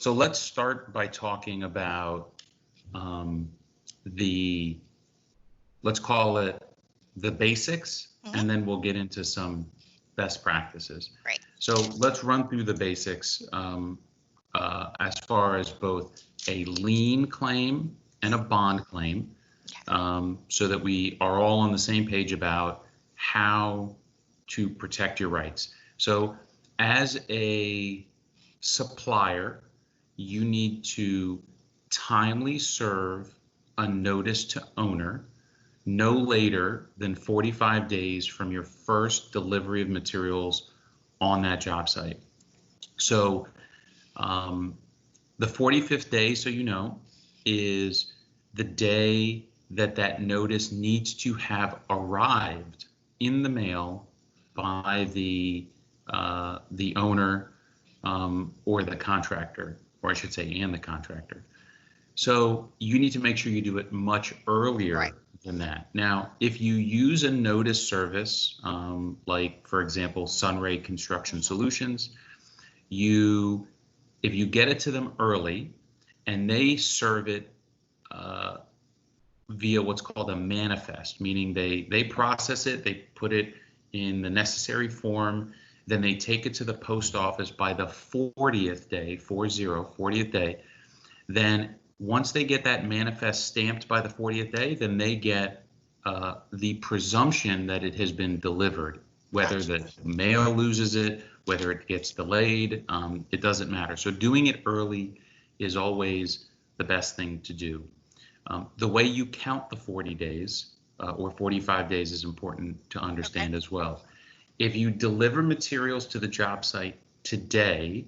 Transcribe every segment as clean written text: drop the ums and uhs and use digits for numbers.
So let's start by talking about let's call it the basics, and then we'll get into some best practices. Right. So let's run through the basics as far as both a lien claim and a bond claim, so that we are all on the same page about how to protect your rights. So as a supplier, you need to timely serve a notice to owner no later than 45 days from your first delivery of materials on that job site. So the 45th day, so you know, is the day that that notice needs to have arrived in the mail by the owner or the contractor, or I should say, and the contractor. So you need to make sure you do it much earlier than that. Now, if you use a notice service, like for example, Sunray Construction Solutions, if you get it to them early and they serve it via what's called a manifest, meaning they process it, they put it in the necessary form, then they take it to the post office by the 40th day, 40th day. Then once they get that manifest stamped by the 40th day, then they get the presumption that it has been delivered. Whether the mail loses it, whether it gets delayed, it doesn't matter. So doing it early is always the best thing to do. The way you count the 40 days or 45 days is important to understand as well. If you deliver materials to the job site today,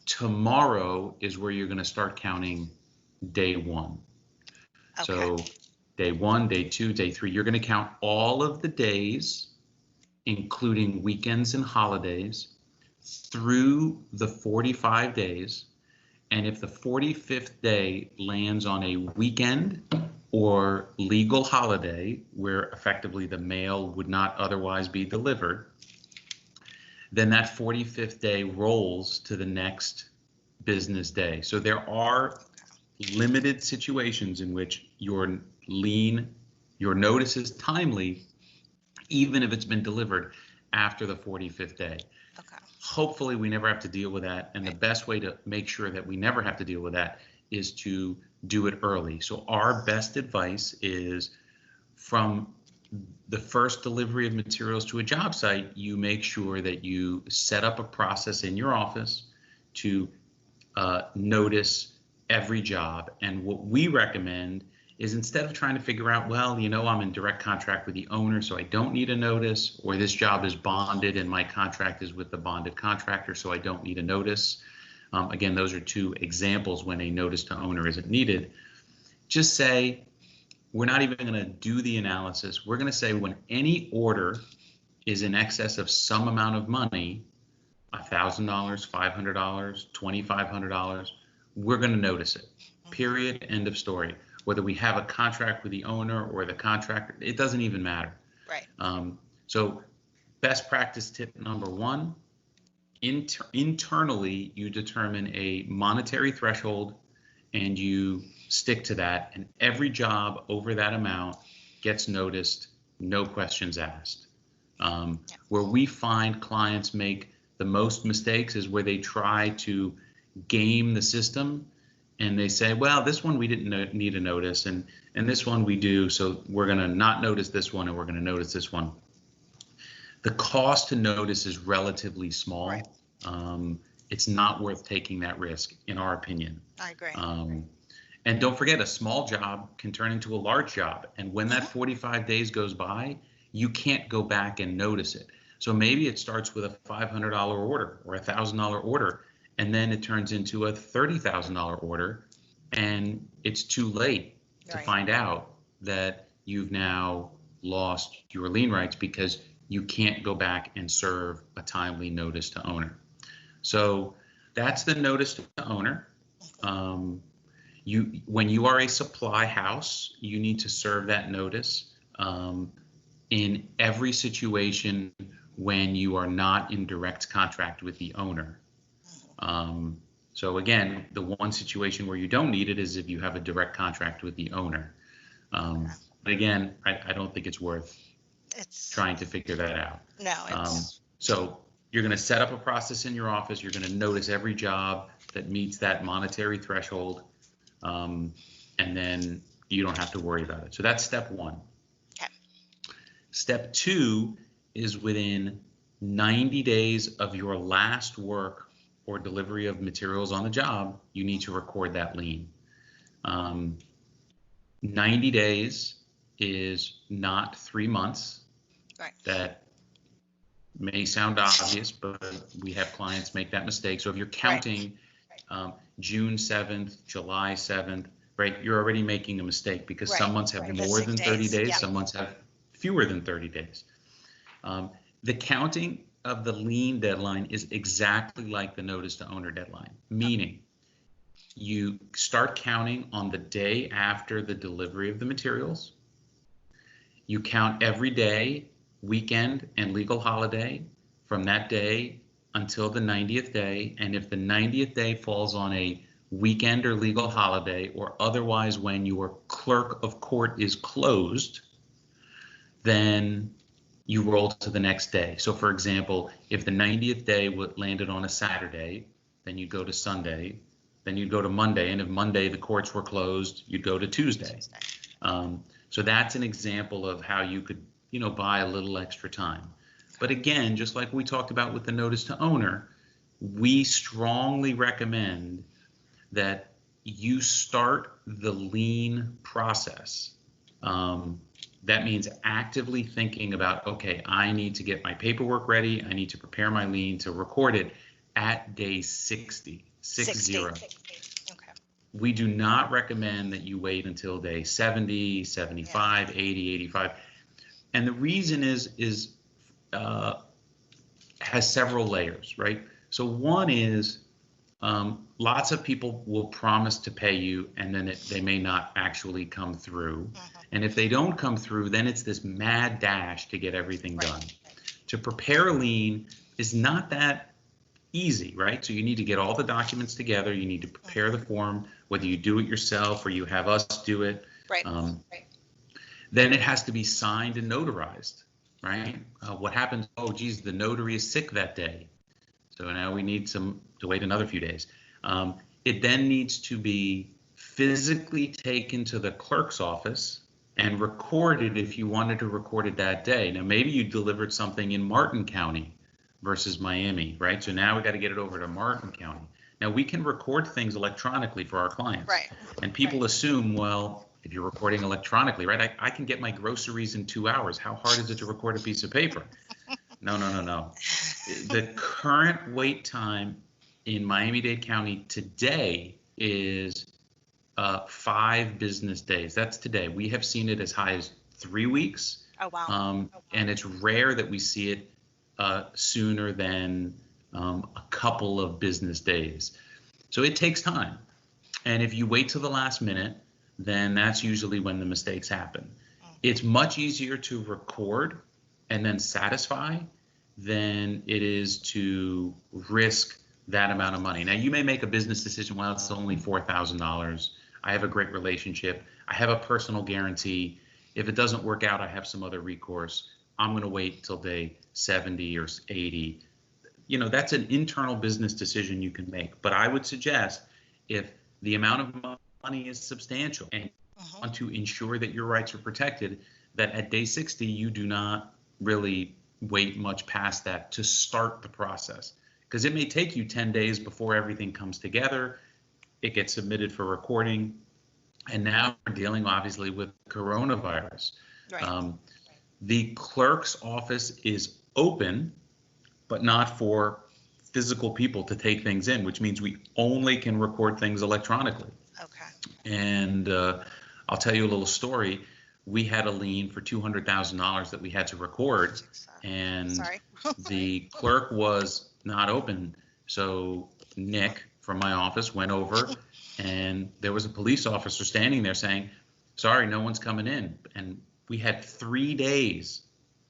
tomorrow is where you're going to start counting day one. So day one, day two, day three, you're going to count all of the days, including weekends and holidays, through the 45 days. And if the 45th day lands on a weekend or legal holiday where effectively the mail would not otherwise be delivered, then that 45th day rolls to the next business day. So there are limited situations in which your notice is timely, even if it's been delivered after the 45th day. Hopefully we never have to deal with that. And the best way to make sure that we never have to deal with that is to do it early. So our best advice is from the first delivery of materials to a job site, you make sure that you set up a process in your office to notice every job. And what we recommend is, instead of trying to figure out, well, you know, I'm in direct contract with the owner, so I don't need a notice, or this job is bonded and my contract is with the bonded contractor, so I don't need a notice. Again, those are two examples when a notice to owner isn't needed. Just say, we're not even going to do the analysis. We're going to say when any order is in excess of some amount of money, $1,000, $500, $2,500, we're going to notice it. Period. End of story. Whether we have a contract with the owner or the contractor, it doesn't even matter. Right. So best practice tip number one, internally, you determine a monetary threshold and you stick to that, and every job over that amount gets noticed, no questions asked. Where we find clients make the most mistakes is where they try to game the system and they say, well, this one we didn't need a notice, and this one we do, so we're going to not notice this one and we're going to notice this one. The cost to notice is relatively small. Right. It's not worth taking that risk, in our opinion. I agree. And don't forget, a small job can turn into a large job. And when that 45 days goes by, you can't go back and notice it. So maybe it starts with a $500 order or a $1,000 order, and then it turns into a $30,000 order, and it's too late to find out that you've now lost your lien rights because you can't go back and serve a timely notice to owner. So that's the notice to owner. When you are a supply house, you need to serve that notice in every situation when you are not in direct contract with the owner. So again, the one situation where you don't need it is if you have a direct contract with the owner. But again, I don't think it's worth trying to figure that out. No, it's so you're going to set up a process in your office. You're going to notice every job that meets that monetary threshold, and then you don't have to worry about it. So that's step one. okay. Step two is within 90 days of your last work or delivery of materials on the job, you need to record that lien. 90 days is not 3 months. Right. That may sound obvious, but we have clients make that mistake. So if you're counting June 7th, July 7th, right, you're already making a mistake because some months have more than 30 days, yeah. some months have fewer than 30 days. The counting of the lien deadline is exactly like the notice to owner deadline, meaning you start counting on the day after the delivery of the materials. You count every day, weekend and legal holiday from that day until the 90th day. And if the 90th day falls on a weekend or legal holiday, or otherwise when your clerk of court is closed, then you roll to the next day. So for example, if the 90th day landed on a Saturday, then you go to Sunday, then you'd go to Monday, and if Monday the courts were closed, you'd go to Tuesday. So that's an example of how you could, buy a little extra time. But again, just like we talked about with the notice to owner, we strongly recommend that you start the lien process. That means actively thinking about, okay, I need to get my paperwork ready. I need to prepare my lien to record it at day 60. 60. Okay. We do not recommend that you wait until day 70, 75, 80, 85. And the reason has several layers, right? So one is lots of people will promise to pay you and then they may not actually come through. And if they don't come through, then it's this mad dash to get everything done. To prepare a lien is not that easy, right? So you need to get all the documents together. You need to prepare the form, whether you do it yourself or you have us do it. Right. Then it has to be signed and notarized, right? What happens? Oh, geez, the notary is sick that day. So now we need to wait another few days. It then needs to be physically taken to the clerk's office and recorded if you wanted to record it that day. Now, maybe you delivered something in Martin County versus Miami, right? So now we got to get it over to Martin County. Now we can record things electronically for our clients. Right. And people assume, well, if you're recording electronically, right, I can get my groceries in 2 hours. How hard is it to record a piece of paper? No. The current wait time in Miami-Dade County today is 5 business days. That's today. We have seen it as high as 3 weeks. Oh, wow. And it's rare that we see it sooner than a couple of business days. So it takes time. And if you wait till the last minute, then that's usually when the mistakes happen. It's much easier to record and then satisfy than it is to risk that amount of money. Now, you may make a business decision, well, it's only $4,000. I have a great relationship. I have a personal guarantee. If it doesn't work out, I have some other recourse. I'm going to wait till day 70 or 80. That's an internal business decision you can make. But I would suggest if the amount of money is substantial and you want to ensure that your rights are protected, that at day 60, you do not really wait much past that to start the process. Because it may take you 10 days before everything comes together. It gets submitted for recording. And now we're dealing obviously with coronavirus. Right. The clerk's office is open, but not for physical people to take things in, which means we only can record things electronically. Okay. And I'll tell you a little story. We had a lien for $200,000 that we had to record, and the clerk was not open. So Nick from my office went over, and there was a police officer standing there saying, sorry, no one's coming in. And we had 3 days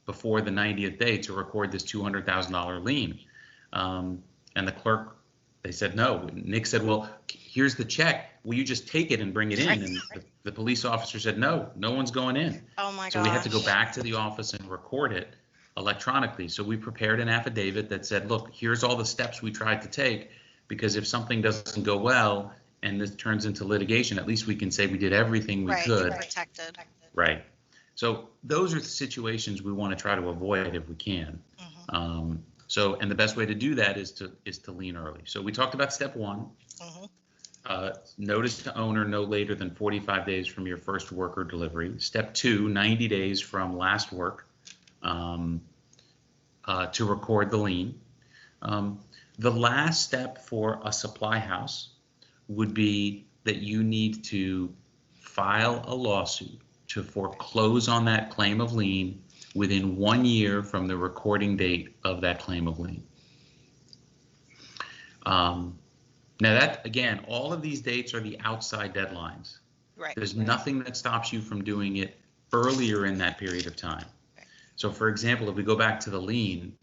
before the 90th day to record this $200,000 lien. And the clerk they said no. Nick said, well, here's the check. Will you just take it and bring it in? And the police officer said, no one's going in. Oh my gosh. So we had to go back to the office and record it electronically. So we prepared an affidavit that said, look, here's all the steps we tried to take, because if something doesn't go well and this turns into litigation, at least we can say we did everything we could. Protected. Right. So those are the situations we want to try to avoid if we can. Mm-hmm. So, and the best way to do that is to lien early. So we talked about step one. Mm-hmm. Notice to owner no later than 45 days from your first work or delivery. Step two, 90 days from last work to record the lien. The last step for a supply house would be that you need to file a lawsuit to foreclose on that claim of lien within 1 year from the recording date of that claim of lien. Now that, again, all of these dates are the outside deadlines. Right. There's nothing that stops you from doing it earlier in that period of time. Right. So for example, if we go back to the lien,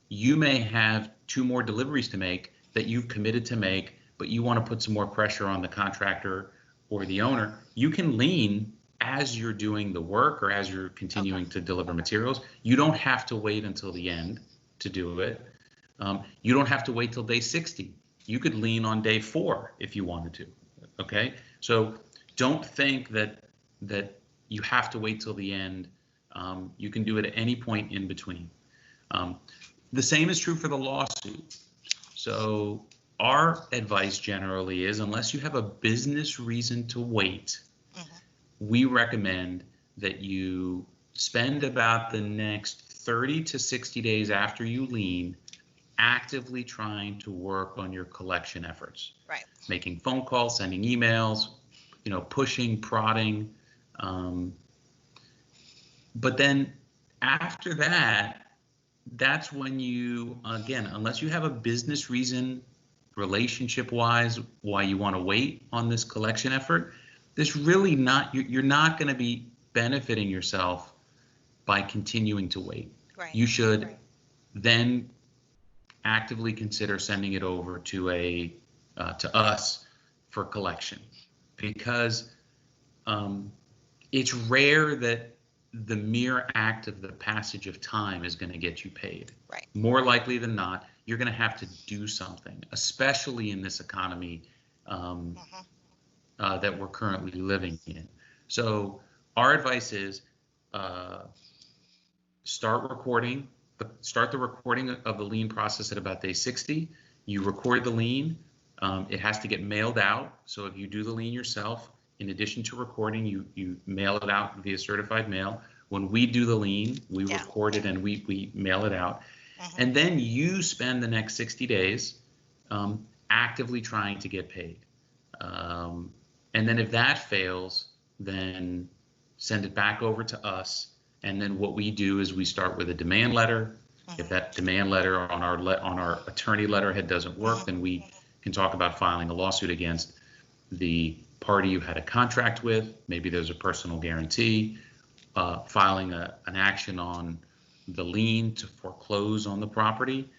you may have 2 more deliveries to make that you've committed to make, but you want to put some more pressure on the contractor or the owner. You can lien as you're doing the work or as you're continuing to deliver materials. You don't have to wait until the end to do it. You don't have to wait till day 60. You could lien on day 4 if you wanted to. Okay, so don't think that you have to wait till the end. You can do it at any point in between. The same is true for the lawsuit. So our advice generally is, unless you have a business reason to wait, we recommend that you spend about the next 30 to 60 days after you lien actively trying to work on your collection efforts. Right. Making phone calls, sending emails, pushing, prodding. But then after that, that's when you, again, unless you have a business reason, relationship-wise, why you want to wait on this collection effort, there's really not, you're not going to be benefiting yourself by continuing to wait. Right. You should then actively consider sending it over to to us for collection, because it's rare that the mere act of the passage of time is going to get you paid. Right. More likely than not, you're going to have to do something, especially in this economy that we're currently living in. So our advice is start the recording of the lien process at about day 60. You record the lien. It has to get mailed out. So if you do the lien yourself, in addition to recording, you mail it out via certified mail. When we do the lien, we record it and we mail it out. And then you spend the next 60 days actively trying to get paid. And then if that fails, then send it back over to us. And then what we do is we start with a demand letter. If that demand letter on our attorney letterhead doesn't work, then we can talk about filing a lawsuit against the party you had a contract with. Maybe there's a personal guarantee, filing an action on the lien to foreclose on the property.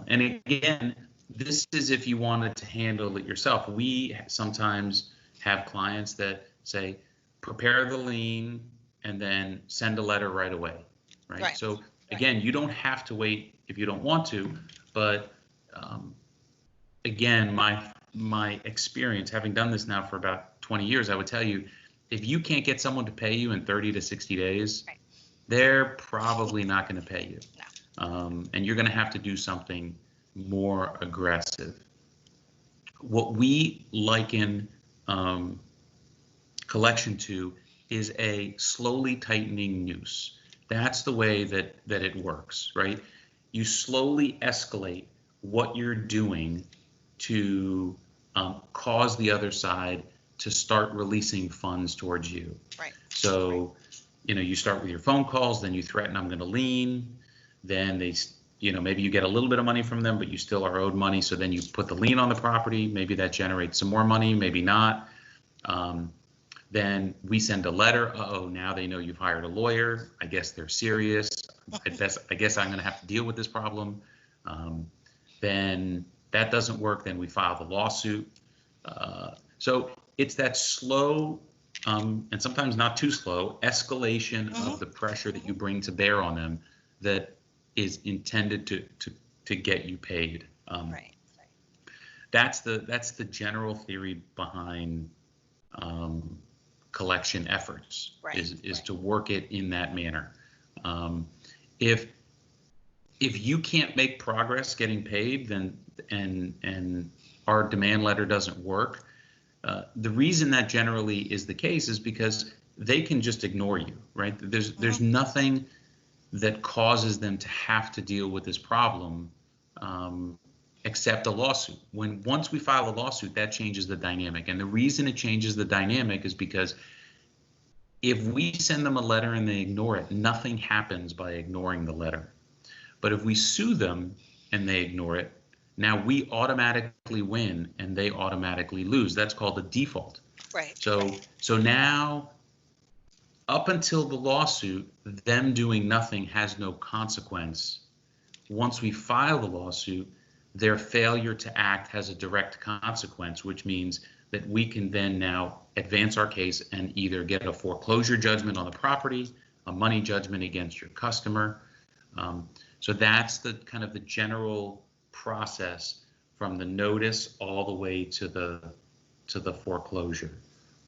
And again, this is if you wanted to handle it yourself. We sometimes have clients that say, prepare the lien and then send a letter right away, right? So again, you don't have to wait if you don't want to, but again, my experience, having done this now for about 20 years, I would tell you, if you can't get someone to pay you in 30 to 60 days, they're probably not going to pay you. No. And you're going to have to do something more aggressive. What we liken collection to is a slowly tightening noose. That's the way that it works, right? You slowly escalate what you're doing to cause the other side to start releasing funds towards you. Right. So, you start with your phone calls, then you threaten, I'm going to lien. Then they, maybe you get a little bit of money from them, but you still are owed money. So then you put the lien on the property. Maybe that generates some more money, maybe not. Then we send a letter. Uh-oh, now they know you've hired a lawyer. I guess they're serious. I guess I'm going to have to deal with this problem. Then That doesn't work, then we file the lawsuit. So it's that slow, and sometimes not too slow, escalation of the pressure that you bring to bear on them that is intended to get you paid. Right. That's the general theory behind collection efforts. Right, Is to work it in that manner. If you can't make progress getting paid, then and our demand letter doesn't work, the reason that generally is the case is because they can just ignore you, right? There's nothing that causes them to have to deal with this problem except a lawsuit. Once we file a lawsuit, that changes the dynamic. And the reason it changes the dynamic is because if we send them a letter and they ignore it, nothing happens by ignoring the letter. But if we sue them and they ignore it, now we automatically win and they automatically lose. That's called a default. Right. So now, up until the lawsuit, them doing nothing has no consequence. Once we file the lawsuit, their failure to act has a direct consequence, which means that we can then now advance our case and either get a foreclosure judgment on the property, a money judgment against your customer. So that's the kind of the general process from the notice all the way to the foreclosure.